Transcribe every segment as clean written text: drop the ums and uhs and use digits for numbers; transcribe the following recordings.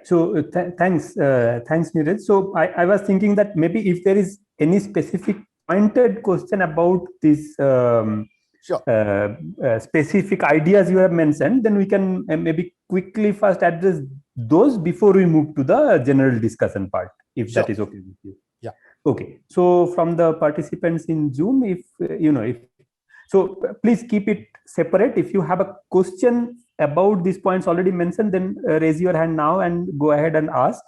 So thanks, Neeraj. So I was thinking that maybe if there is any specific pointed question about this Sure. specific ideas you have mentioned, then we can maybe quickly first address those before we move to the general discussion part, if Sure. that is okay with you. Yeah. Okay. So from the participants in Zoom, if if so, please keep it separate. If you have a question about these points already mentioned, then raise your hand now and go ahead and ask.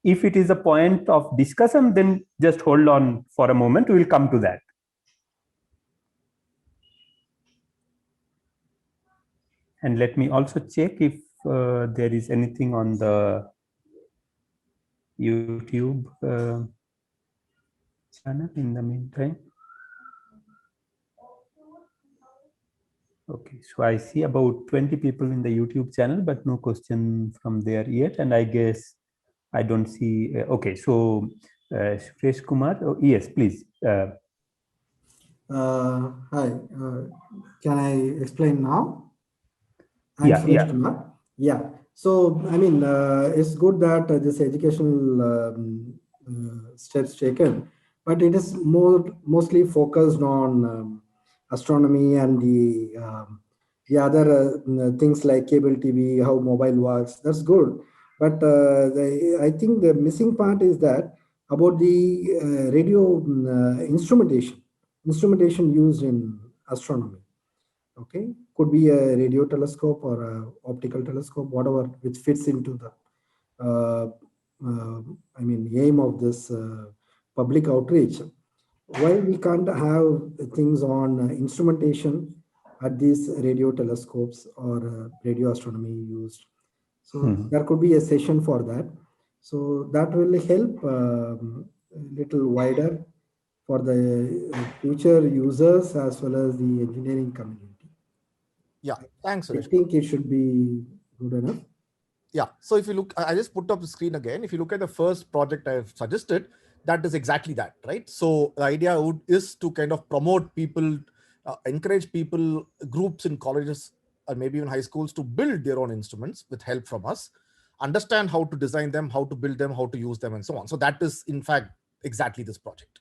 If it is a point of discussion, then just hold on for a moment. We will come to that. And let me also check if there is anything on the YouTube channel in the meantime. Okay, so I see about 20 people in the YouTube channel, but no question from there yet. And I guess I don't see. Okay, so Suresh Kumar, oh, yes, please. Hi, can I explain now? I'm Yeah, Suresh yeah. Kumar. Yeah. So, I mean, it's good that this educational steps taken, but it is mostly focused on astronomy and the other things like cable TV, how mobile works. That's good, but I think the missing part is that about the radio instrumentation used in astronomy. Okay, could be a radio telescope or a optical telescope, whatever, which fits into the uh, I mean aim of this public outreach. Why we can't have things on instrumentation at these radio telescopes or radio astronomy used? So there could be a session for that. So that will help a little wider for the future users as well as the engineering community. Yeah, thanks, I Suresh. think it should be good enough. Yeah, so if you look, I just put up the screen again. If you look at the first project I've suggested, that is exactly that, right? So the idea is to kind of promote people, encourage people, groups in colleges or maybe even high schools to build their own instruments with help from us, understand how to design them, how to build them, how to use them, and so on. So that is, in fact, exactly this project.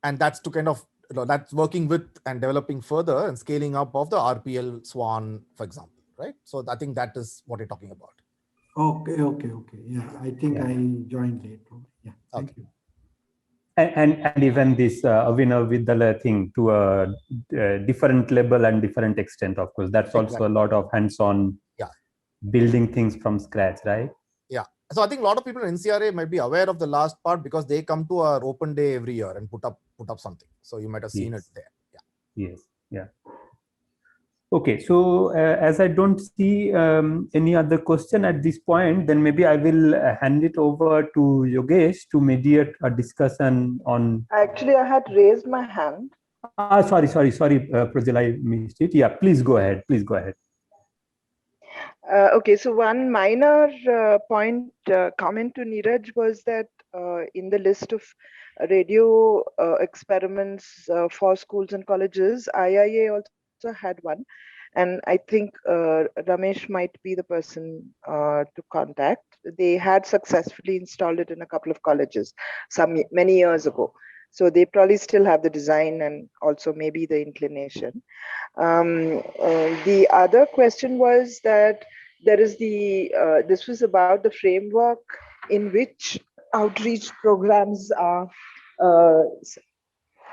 And that's to kind of, that's working with and developing further and scaling up of the RPL Swan, for example, right? So I think that is what you're talking about. Okay. Yeah, I think I joined late. Yeah, thank you. And even this Avinav Vidyalaya thing to a different level and different extent, of course. That's also a lot of hands-on building things from scratch, right? Yeah. So I think a lot of people in NCRA might be aware of the last part because they come to our open day every year and put up something. So you might have seen it there. Yeah. Yes. Yeah. Okay, so as I don't see any other question at this point, then maybe I will hand it over to Yogesh to mediate a discussion on. Actually, I had raised my hand. Sorry, Prajal, I missed it. Yeah, please go ahead. Please go ahead. Okay, so one minor comment to Neeraj was that in the list of radio experiments for schools and colleges, IIA also had one. And I think Ramesh might be the person to contact. They had successfully installed it in a couple of colleges many years ago. So they probably still have the design and also maybe the inclination. The other question was that there is this was about the framework in which outreach programs are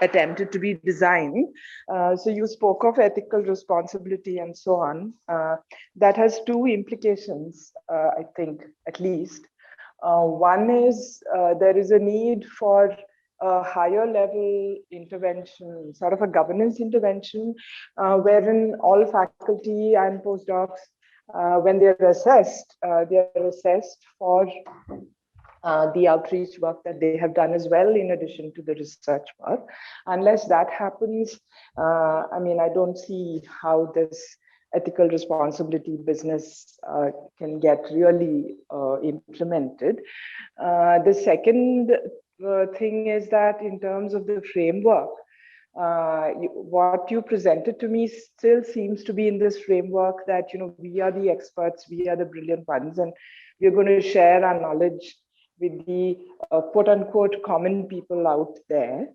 attempted to be designed. So you spoke of ethical responsibility and so on. That has two implications, I think, at least. One is there is a need for a higher level intervention, sort of a governance intervention, wherein all faculty and postdocs, when they're assessed for the outreach work that they have done as well, in addition to the research work. Unless that happens, I mean, I don't see how this ethical responsibility business can get really implemented. The second thing is that in terms of the framework, what you presented to me still seems to be in this framework that, we are the experts, we are the brilliant ones, and we're going to share our knowledge with the quote unquote common people out there,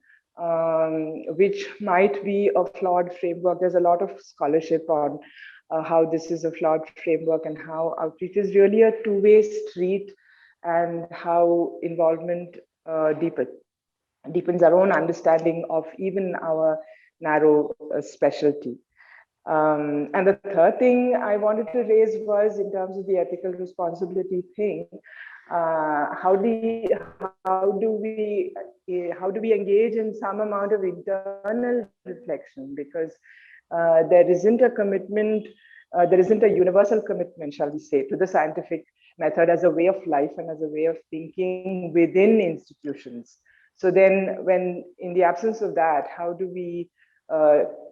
which might be a flawed framework. There's a lot of scholarship on how this is a flawed framework and how outreach is really a two-way street, and how involvement deepens our own understanding of even our narrow specialty. And the third thing I wanted to raise was in terms of the ethical responsibility thing. How do we engage in some amount of internal reflection? Because there isn't a commitment, there isn't a universal commitment, shall we say, to the scientific method as a way of life and as a way of thinking within institutions. So then, when in the absence of that, how do we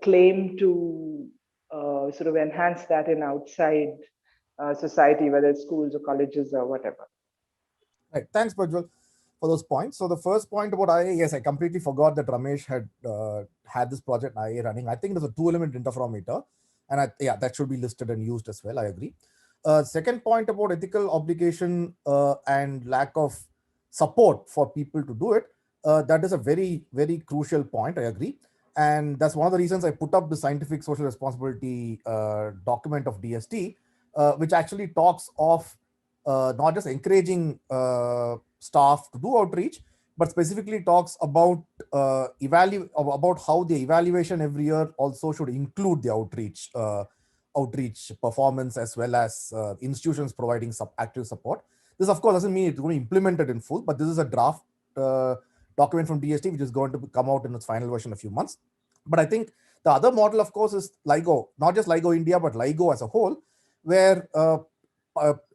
claim to sort of enhance that in outside society, whether it's schools or colleges or whatever? Right. Thanks, Prajwal, for those points. So the first point about IA, yes, I completely forgot that Ramesh had had this project IA running. I think there's a 2-element interferometer, and that should be listed and used as well. I agree. Second point about ethical obligation and lack of support for people to do it. That is a very, very crucial point. I agree. And that's one of the reasons I put up the scientific social responsibility document of DST, which actually talks of not just encouraging staff to do outreach, but specifically talks about about how the evaluation every year also should include the outreach performance, as well as institutions providing active support. This, of course, doesn't mean it's going to implement it in full, but this is a draft document from DST, which is going to come out in its final version in a few months. But I think the other model, of course, is LIGO, not just LIGO India, but LIGO as a whole, where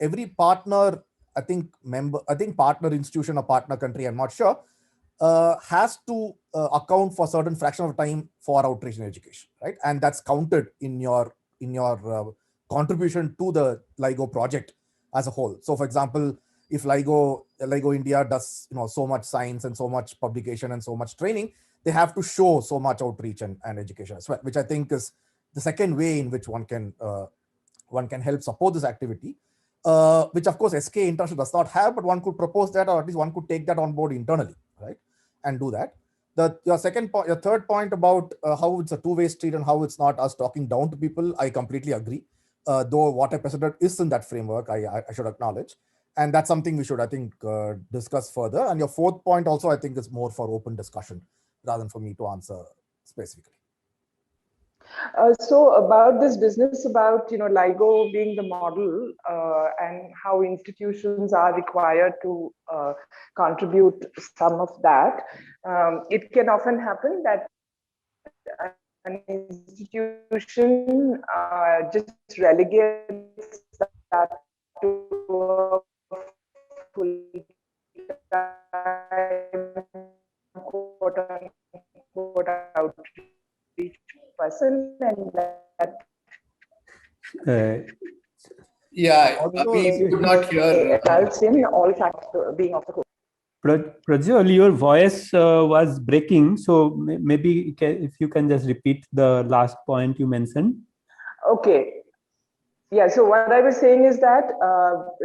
every partner, partner institution or partner country, I'm not sure, has to account for a certain fraction of time for outreach and education, right? And that's counted in your contribution to the LIGO project as a whole. So, for example, if LIGO India does so much science and so much publication and so much training, they have to show so much outreach and education as well, which I think is the second way in which one can help support this activity, which of course SK International does not have, but one could propose that, or at least one could take that on board internally, right, and do that. Your third point about how it's a two-way street and how it's not us talking down to people, I completely agree. Though what I presented is in that framework, I should acknowledge. And that's something we should, I think, discuss further. And your fourth point also, I think, is more for open discussion rather than for me to answer specifically. So about this business about, LIGO being the model and how institutions are required to contribute some of that, it can often happen that an institution just relegates that to a full-time quote-unquote outreach person, and that we could not hear. results in all factors being of the code. Prajwal, your voice was breaking, so maybe if you can just repeat the last point you mentioned. Okay. Yeah, so what I was saying is that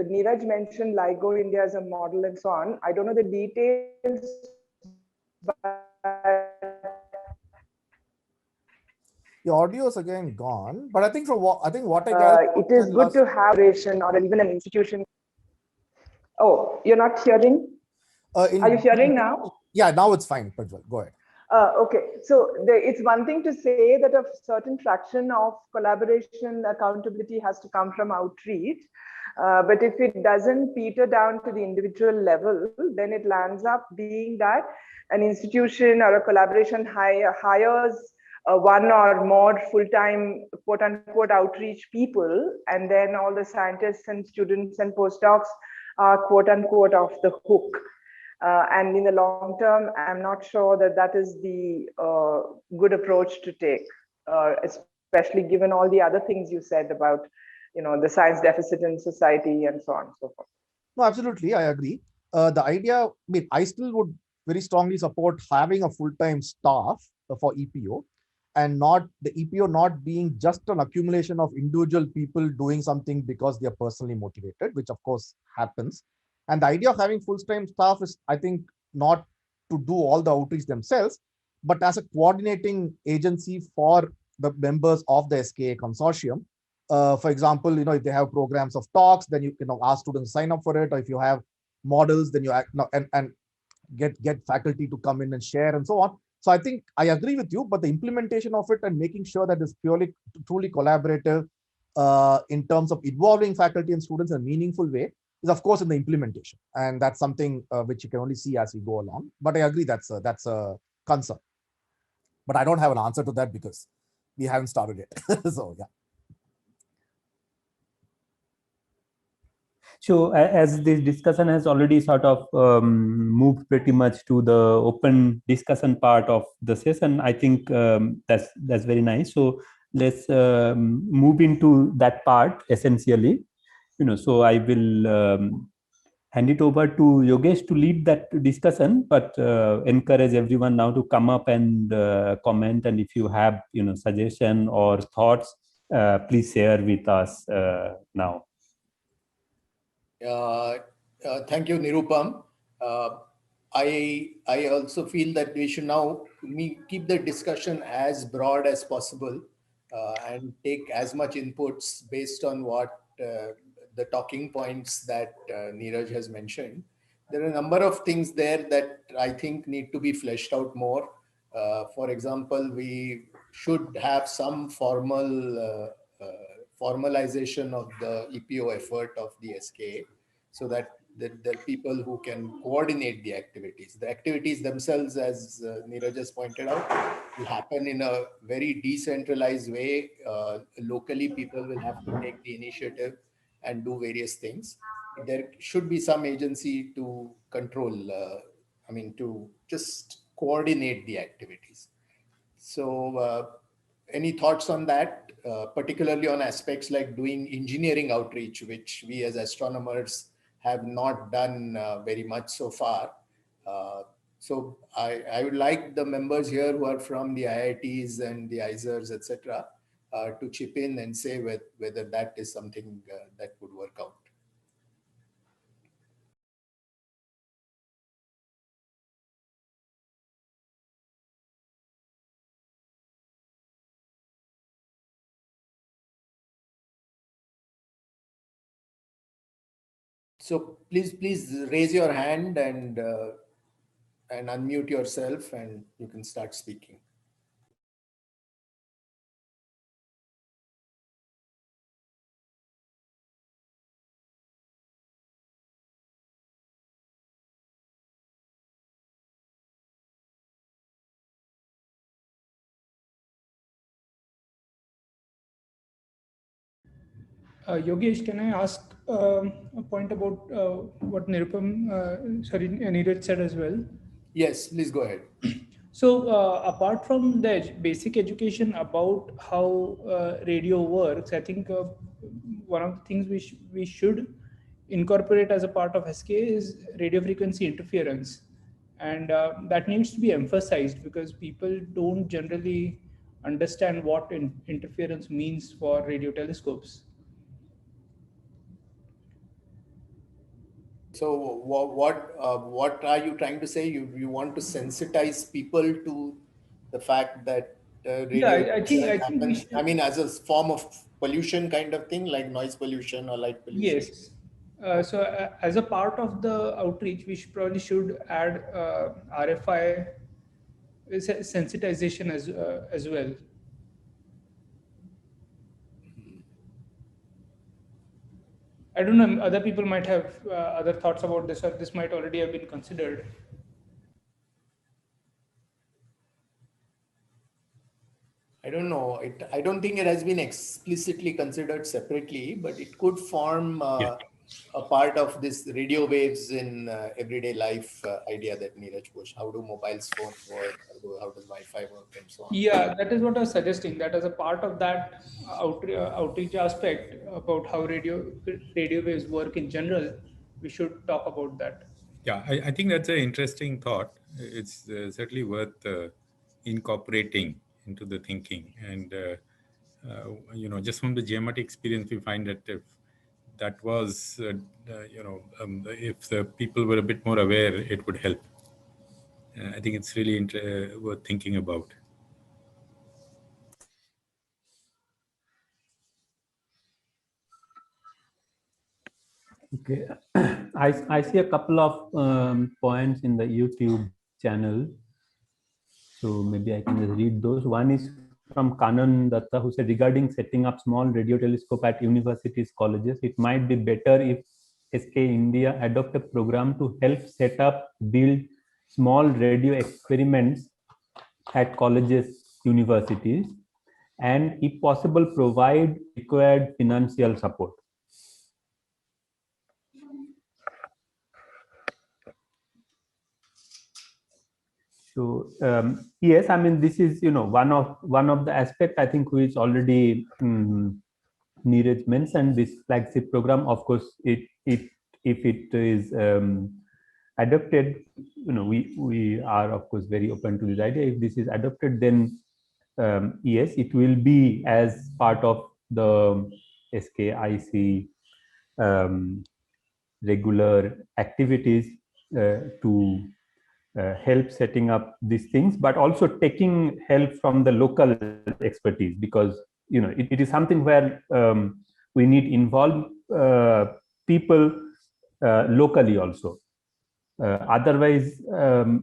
Neeraj mentioned LIGO India as a model and so on. I don't know the details, but the audio is again gone, but I think what I got, it is good to have a nation or even an institution. Oh, you're not hearing? Are you hearing now? Yeah, now it's fine. Prajwal, go ahead. Okay, so it's one thing to say that a certain fraction of collaboration accountability has to come from outreach, but if it doesn't peter down to the individual level, then it lands up being that an institution or a collaboration hires one or more full-time quote-unquote outreach people, and then all the scientists and students and postdocs are quote-unquote off the hook. And in the long term, I'm not sure that is the good approach to take, especially given all the other things you said about, the science deficit in society and so on and so forth. No, absolutely, I agree. The idea, I still would very strongly support having a full-time staff for EPO, and not the EPO not being just an accumulation of individual people doing something because they are personally motivated, which of course happens. And the idea of having full-time staff is, I think, not to do all the outreach themselves, but as a coordinating agency for the members of the SKA consortium. For example, if they have programs of talks, then you ask students to sign up for it, or if you have models, then you and get faculty to come in and share and so on. So I think I agree with you, but the implementation of it and making sure that it's truly collaborative in terms of involving faculty and students in a meaningful way is, of course, in the implementation, and that's something which you can only see as we go along. But I agree that's a concern. But I don't have an answer to that because we haven't started yet. So yeah. So as this discussion has already sort of moved pretty much to the open discussion part of the session, I think that's very nice. So let's move into that part essentially. So I will hand it over to Yogesh to lead that discussion, but encourage everyone now to come up and comment. And if you have suggestion or thoughts, please share with us now. Thank you, Nirupam. I also feel that we should now keep the discussion as broad as possible and take as much inputs based on what the talking points that Neeraj has mentioned. There are a number of things there that I think need to be fleshed out more. For example, we should have some formalization of the EPO effort of the SKA, so that the people who can coordinate the activities. The activities themselves, as Neeraj has pointed out, will happen in a very decentralized way. Locally, people will have to take the initiative and do various things. There should be some agency to control, to just coordinate the activities. So any thoughts on that, particularly on aspects like doing engineering outreach, which we as astronomers have not done very much so far. So I would like the members here who are from the IITs and the IISERs, etc., to chip in and say whether that is something that would work out. So please raise your hand and unmute yourself, and you can start speaking. Yogesh, can I ask a point about what Neeraj said as well? Yes, please go ahead. So apart from the basic education about how radio works, I think one of the things we should incorporate as a part of SK is radio frequency interference. And that needs to be emphasized because people don't generally understand what interference means for radio telescopes. So what are you trying to say? You want to sensitize people to the fact that radio? Yeah, I think we should, as a form of pollution kind of thing, like noise pollution or light pollution. Yes. So as a part of the outreach, we should add RFI sensitization as well. I don't know, other people might have other thoughts about this, or this might already have been considered. I don't know. I don't think it has been explicitly considered separately, but it could form a part of this radio waves in everyday life idea that Neeraj pushed. How do mobiles phone work? How does Wi-Fi work, and so on? Yeah, that is what I was suggesting. That as a part of that outreach aspect about how radio waves work in general, we should talk about that. Yeah, I think that's an interesting thought. It's certainly worth incorporating into the thinking. And, just from the GMRT experience, we find that if that was, if the people were a bit more aware, it would help. I think it's really worth thinking about. Okay, I see a couple of points in the YouTube channel, so maybe I can just read those. One is from Kanan Datta, who said, regarding setting up small radio telescope at universities, colleges, it might be better if SK India adopt a program to help set up, build small radio experiments at colleges, universities, and if possible, provide required financial support. So yes, I mean, this is one of the aspect, I think, which already Neeraj mentioned, this flagship program. Of course, if it is adopted, we are of course very open to this idea. If this is adopted, then yes, it will be as part of the SKIC regular activities to help setting up these things, but also taking help from the local expertise, because it is something where we need involve people locally also. Otherwise,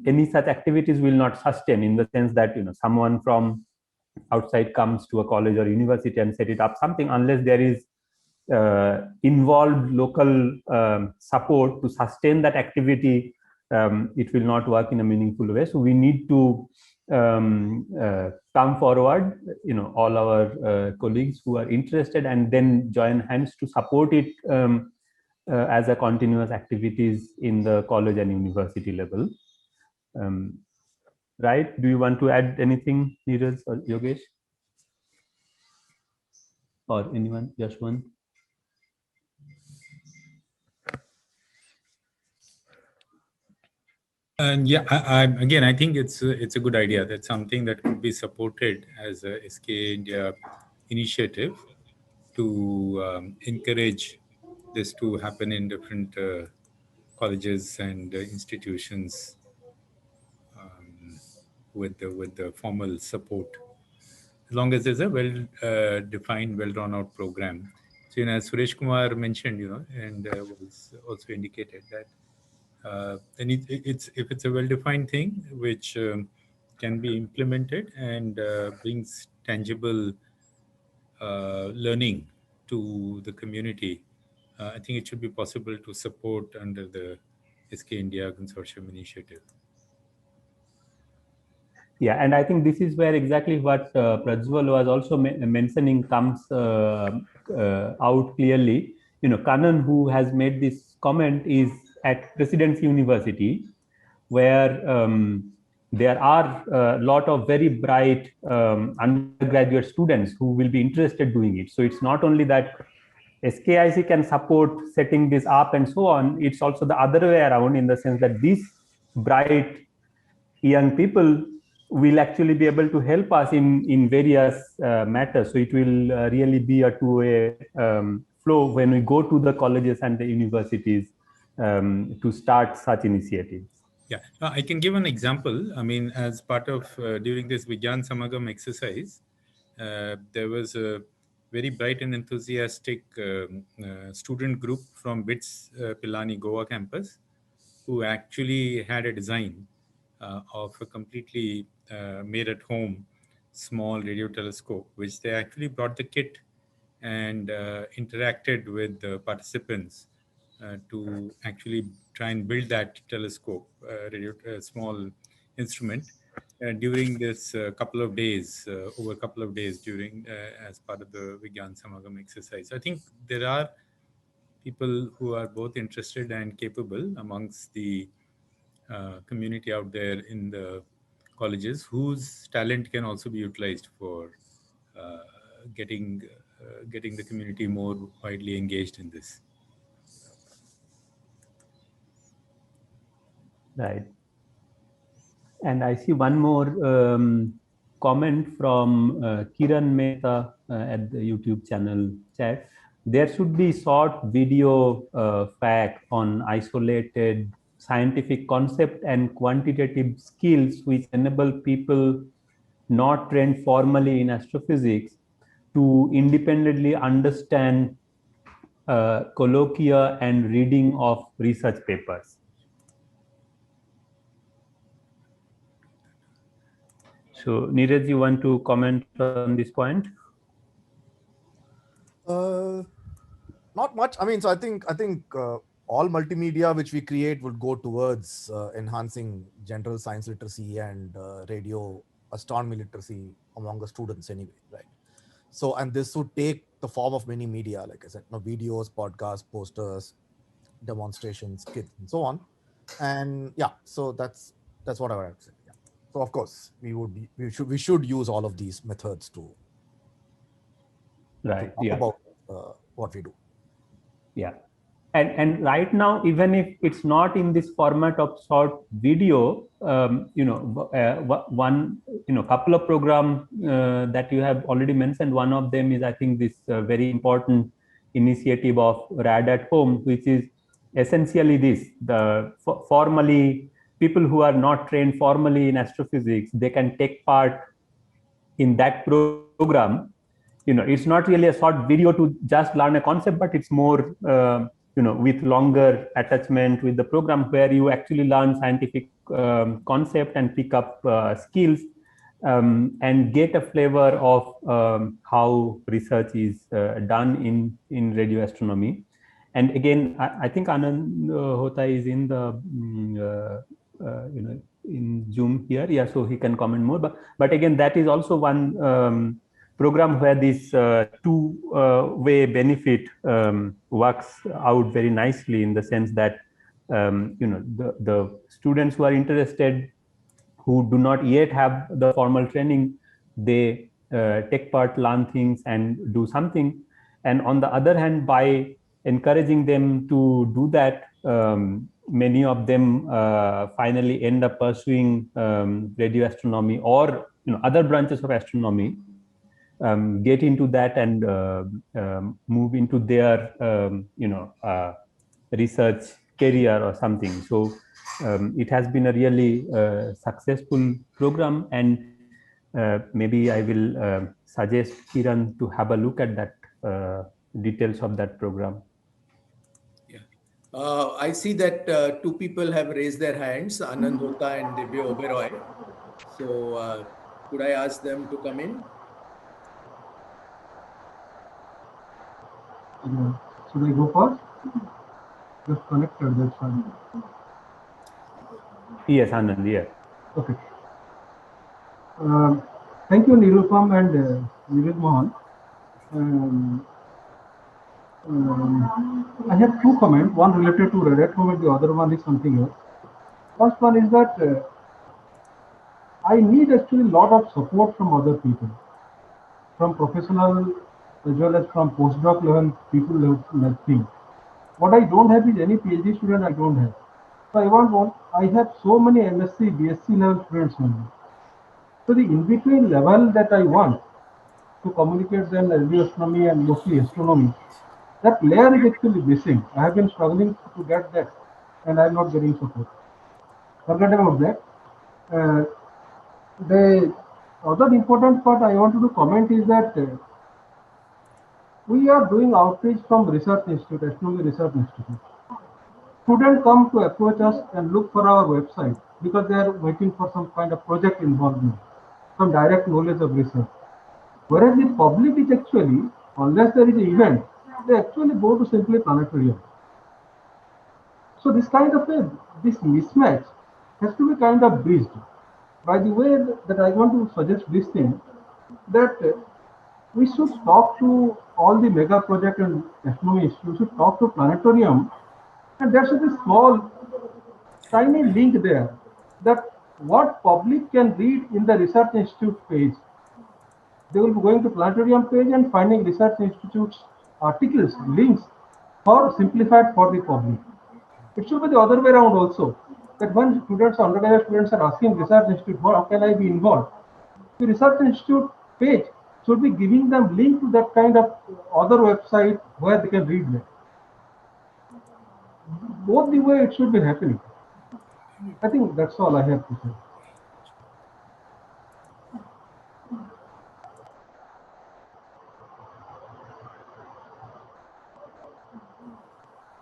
any such activities will not sustain, in the sense that someone from outside comes to a college or university and set it up something, unless there is involved local support to sustain that activity, it will not work in a meaningful way. So we need to come forward, all our colleagues who are interested, and then join hands to support it as a continuous activities in the college and university level. Right? Do you want to add anything, Neeraj or Yogesh? Or anyone? Just one? And yeah, I think it's a good idea. That's something that could be supported as a SK India initiative to encourage this to happen in different colleges and institutions with the formal support, as long as there's a well defined, well drawn out program. So, as Suresh Kumar mentioned, and was also indicated that. And if it's a well-defined thing which can be implemented and brings tangible learning to the community, I think it should be possible to support under the SK India Consortium initiative. Yeah, and I think this is where exactly what Prajwal was also mentioning comes out clearly. Kanan, who has made this comment, is at Presidency University, where there are a lot of very bright undergraduate students who will be interested doing it. So it's not only that SKIC can support setting this up and so on, it's also the other way around, in the sense that these bright young people will actually be able to help us in various matters. So it will really be a two-way flow when we go to the colleges and the universities to start such initiatives. Yeah, I can give an example. I mean, as part of during this Vigyan Samagam exercise, there was a very bright and enthusiastic student group from BITS Pilani Goa campus, who actually had a design of a completely made at home small radio telescope, which they actually brought the kit and interacted with the participants to actually try and build that telescope, small instrument, during this couple of days, over a couple of days during as part of the Vigyan Samagam exercise. I think there are people who are both interested and capable amongst the community out there in the colleges, whose talent can also be utilized for getting the community more widely engaged in this. Right. And I see one more comment from Kiran Mehta at the YouTube channel chat. There should be short video fact on isolated scientific concept and quantitative skills which enable people not trained formally in astrophysics to independently understand colloquia and reading of research papers. So, Neeraj, you want to comment on this point? Not much. I mean, so I think all multimedia which we create would go towards enhancing general science literacy and radio astronomy literacy among the students anyway, right? So, and this would take the form of many media, like I said, videos, podcasts, posters, demonstrations, kits, and so on. And yeah, so that's what I would have to say. Yeah. So of course we should use all of these methods to right talk about what we do. Yeah. And right now, even if it's not in this format of short video, one couple of programs that you have already mentioned. One of them is, I think, this very important initiative of RAD at Home, which is essentially this: the formally people who are not trained formally in astrophysics, they can take part in that program. It's not really a short video to just learn a concept, but it's more with longer attachment with the program, where you actually learn scientific concept and pick up skills and get a flavor of how research is done in radio astronomy. And again, I think Anand Hota is in the in Zoom here. Yeah, so he can comment more. But again, that is also one program where this two-way benefit works out very nicely, in the sense that the students who are interested, who do not yet have the formal training, they take part, learn things, and do something. And on the other hand, by encouraging them to do that, many of them finally end up pursuing radio astronomy or other branches of astronomy. Get into that and move into their research career or something. So it has been a really successful program, and maybe I will suggest Kiran to have a look at that details of that program. Yeah, I see that two people have raised their hands, Anand Hota and Divya Oberoi. So could I ask them to come in? Should I go first? Just connected, that's fine. Yes, Anand, yeah. Okay. Thank you, Nirupam and Neeraj Mohan. I have two comments, one related to RAD at Home and the other one is something else. First one is that I need actually a lot of support from other people, from professional as well as from postdoc level people like me. What I don't have is any PhD student I don't have. So I have so many MSc, BSc level students only. So the in-between level that I want to communicate them radio astronomy and mostly astronomy, that layer is actually missing. I have been struggling to get that, and I am not getting support. Forget about that. The other important part I wanted to comment is that we are doing outreach from Research Institute, Astronomy Research Institute. Students come to approach us and look for our website because they are waiting for some kind of project involvement, some direct knowledge of research. Whereas the public is actually, unless there is an event, they actually go to simply planetarium. So this kind of this mismatch has to be kind of bridged. By the way, that I want to suggest this thing, that we should talk to all the mega project and astronomy institutes, should talk to planetarium, and there should be small, tiny link there that what public can read in the Research Institute page. They will be going to planetarium page and finding Research Institute's articles, links for simplified for the public. It should be the other way around also. that when students, undergraduate students are asking research institute, how can I be involved? The research institute page should be giving them link to that kind of other website where they can read them. Both the way it should be happening. I think that's all I have to say.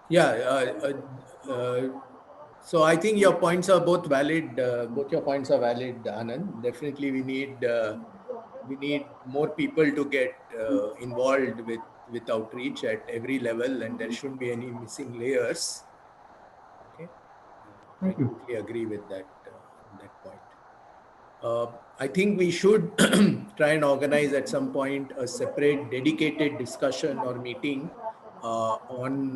Yeah. So I think your points are both valid. Both your points are valid, Anand. Definitely, we need more people to get involved with outreach at every level, and there shouldn't be any missing layers. Okay, I Thank you. totally agree with that point. I think we should try and organize at some point a separate dedicated discussion or meeting on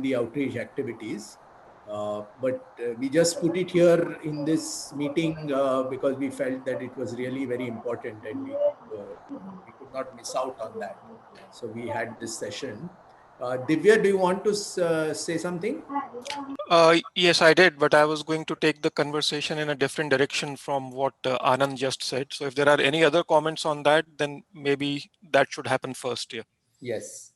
the outreach activities. But we just put it here in this meeting because we felt that it was really very important and we could not miss out on that. So we had this session. Divya, do you want to say something? Yes, I did, but I was going to take the conversation in a different direction from what Anand just said. So if there are any other comments on that, then maybe that should happen first. Yeah. Yes.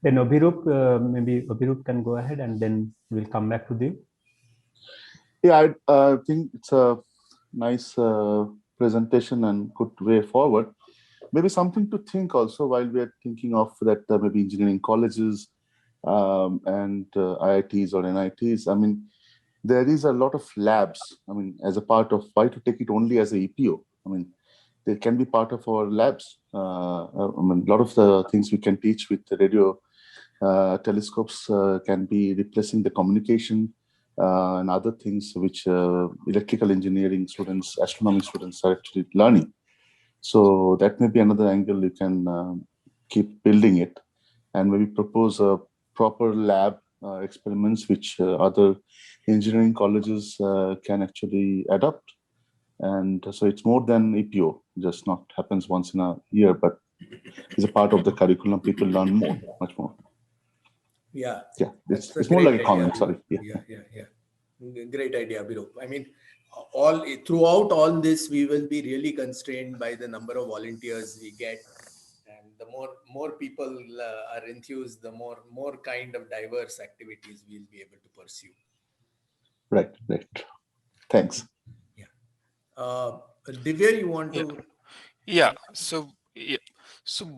Then maybe Abhirup can go ahead and then we'll come back to Dev. Yeah, I think it's a nice presentation and good way forward. Maybe something to think also while we are thinking of that maybe engineering colleges and IITs or NITs. I mean, there is a lot of labs. I mean, as a part of, why to take it only as a EPO? I mean, they can be part of our labs. I mean, a lot of the things we can teach with the radio telescopes can be replacing the communication and other things which electrical engineering students, astronomy students are actually learning. So that may be another angle you can keep building it and maybe propose a proper lab experiments which other engineering colleges can actually adopt. And so it's more than EPO, just not happens once in a year, but is a part of the curriculum. People learn more, much more. Yeah. Yeah, it's more like a comment, sorry. Yeah. Great idea, Abhirup. I mean, throughout all this, we will be really constrained by the number of volunteers we get. And the more people are enthused, the more kind of diverse activities we'll be able to pursue. Right. Thanks. Yeah. Divya, you want to? Yeah. So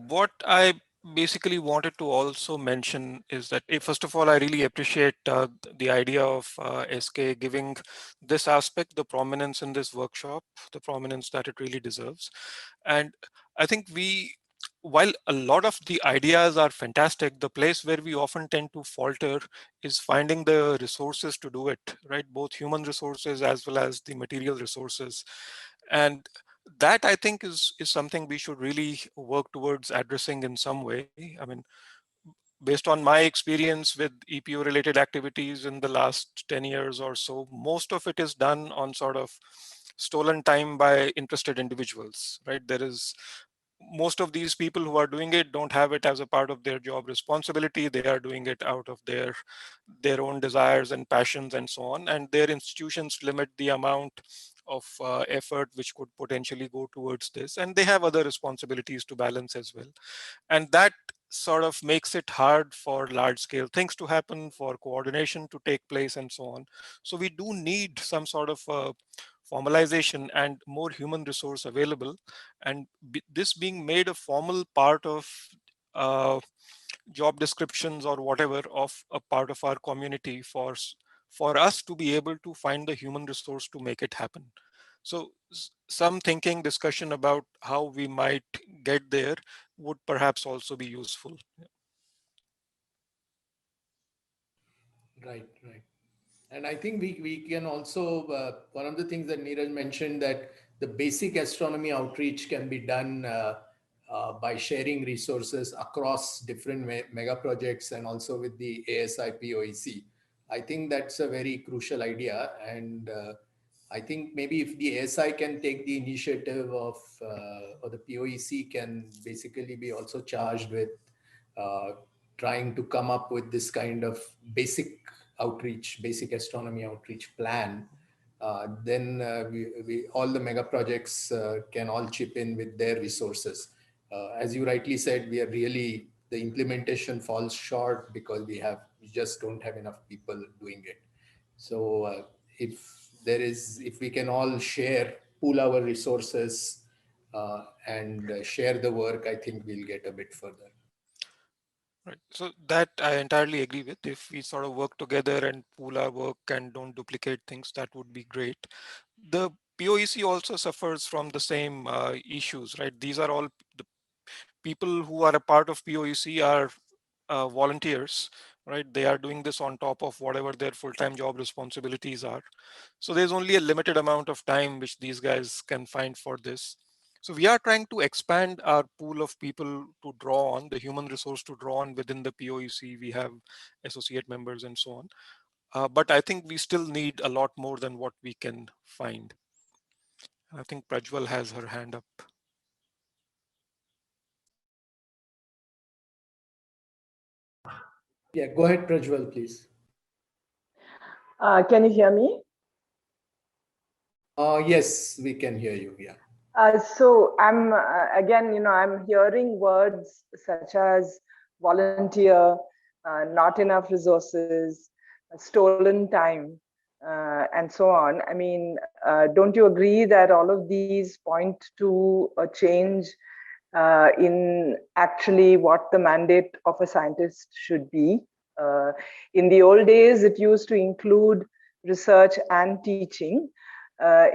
what I basically wanted to also mention is that, first of all, I really appreciate the idea of SK giving this aspect the prominence in this workshop, the prominence that it really deserves. And I think while a lot of the ideas are fantastic, the place where we often tend to falter is finding the resources to do it, right? Both human resources as well as the material resources. And that, I think, is something we should really work towards addressing in some way. I mean, based on my experience with EPO related activities in the last 10 years or so, most of it is done on sort of stolen time by interested individuals, right? Most of these people who are doing it don't have it as a part of their job responsibility. They are doing it out of their own desires and passions and so on. And their institutions limit the amount of effort which could potentially go towards this. And they have other responsibilities to balance as well. And that sort of makes it hard for large scale things to happen, for coordination to take place and so on. So we do need some sort of formalization and more human resource available, and this being made a formal part of job descriptions or whatever of a part of our community for us to be able to find the human resource to make it happen. So some thinking, discussion about how we might get there would perhaps also be useful. Right. And I think we can also, one of the things that Neeraj mentioned, that the basic astronomy outreach can be done by sharing resources across different mega projects and also with the ASI POEC. I think that's a very crucial idea. And I think maybe if the ASI can take the initiative of, or the POEC can basically be also charged with trying to come up with this kind of basic outreach, basic astronomy outreach plan, then all the mega projects can all chip in with their resources. As you rightly said, we are really, the implementation falls short because we just don't have enough people doing it. So if we can all pool our resources and share the work, I think we'll get a bit further. Right. So that I entirely agree with. If we sort of work together and pool our work and don't duplicate things, that would be great. The POEC also suffers from the same issues, right? These are all the people who are a part of POEC are volunteers, right? They are doing this on top of whatever their full-time job responsibilities are. So there's only a limited amount of time which these guys can find for this. So we are trying to expand our pool of people to draw on, the human resource to draw on within the POEC. We have associate members and so on. But I think we still need a lot more than what we can find. I think Prajwal has her hand up. Yeah, go ahead, Prajwal, please. Can you hear me? Yes, we can hear you. Yeah. So I'm again, I'm hearing words such as volunteer, not enough resources, stolen time, and so on. I mean, don't you agree that all of these point to a change in actually what the mandate of a scientist should be? In the old days, it used to include research and teaching.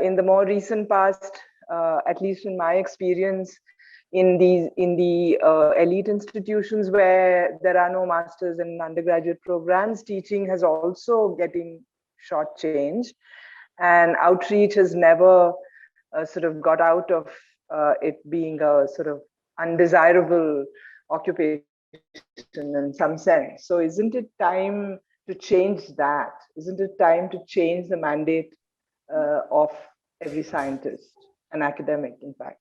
In the more recent past, at least in my experience, in the elite institutions where there are no masters and undergraduate programs, teaching has also getting shortchanged, and outreach has never sort of got out of it being a sort of undesirable occupation in some sense. So isn't it time to change that? Isn't it time to change the mandate of every scientist, an academic, in fact?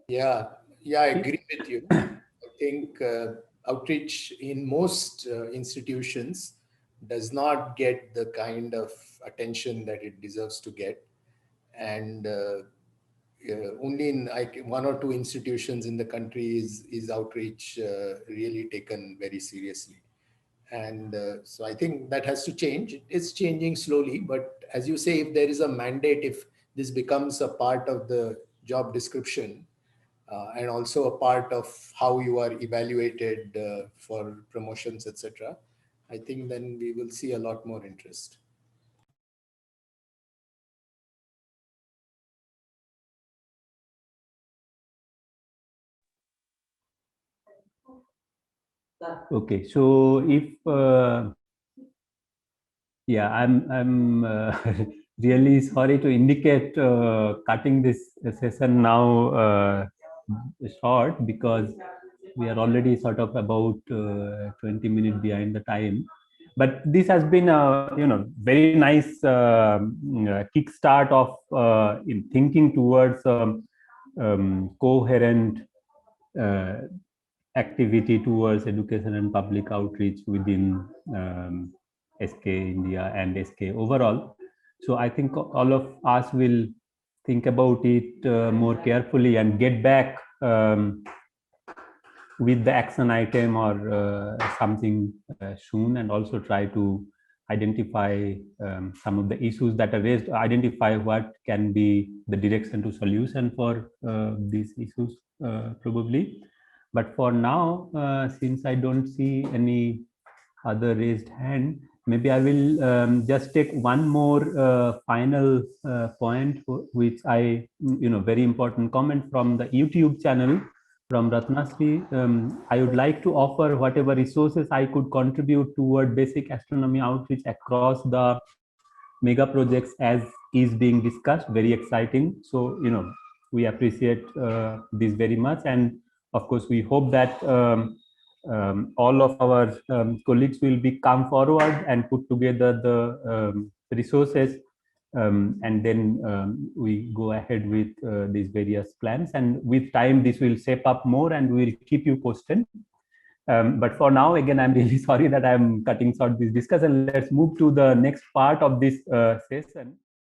Yeah, I agree with you. I think outreach in most institutions does not get the kind of attention that it deserves to get. And only in one or two institutions in the country is outreach really taken very seriously. And so I think that has to change. It's changing slowly, but as you say, if there is a mandate, if this becomes a part of the job description and also a part of how you are evaluated for promotions, etc., I think then we will see a lot more interest. Okay, so if yeah, I'm really sorry to indicate cutting this session now short, because we are already sort of about 20 minutes behind the time. But this has been a very nice kickstart of in thinking towards coherent activity towards education and public outreach within SK India and SK overall. So I think all of us will think about it more carefully and get back with the action item or something soon, and also try to identify some of the issues that are raised, identify what can be the direction to solution for these issues probably. But for now, since I don't see any other raised hand, maybe I will just take one more final point, which I, very important comment from the YouTube channel from Ratnasri. I would like to offer whatever resources I could contribute toward basic astronomy outreach across the mega projects as is being discussed. Very exciting. So, we appreciate this very much. And of course, we hope that all of our colleagues will come forward and put together the resources and then we go ahead with these various plans. And with time, this will shape up more, and we will keep you posted. But for now, again, I'm really sorry that I'm cutting short this discussion. Let's move to the next part of this session.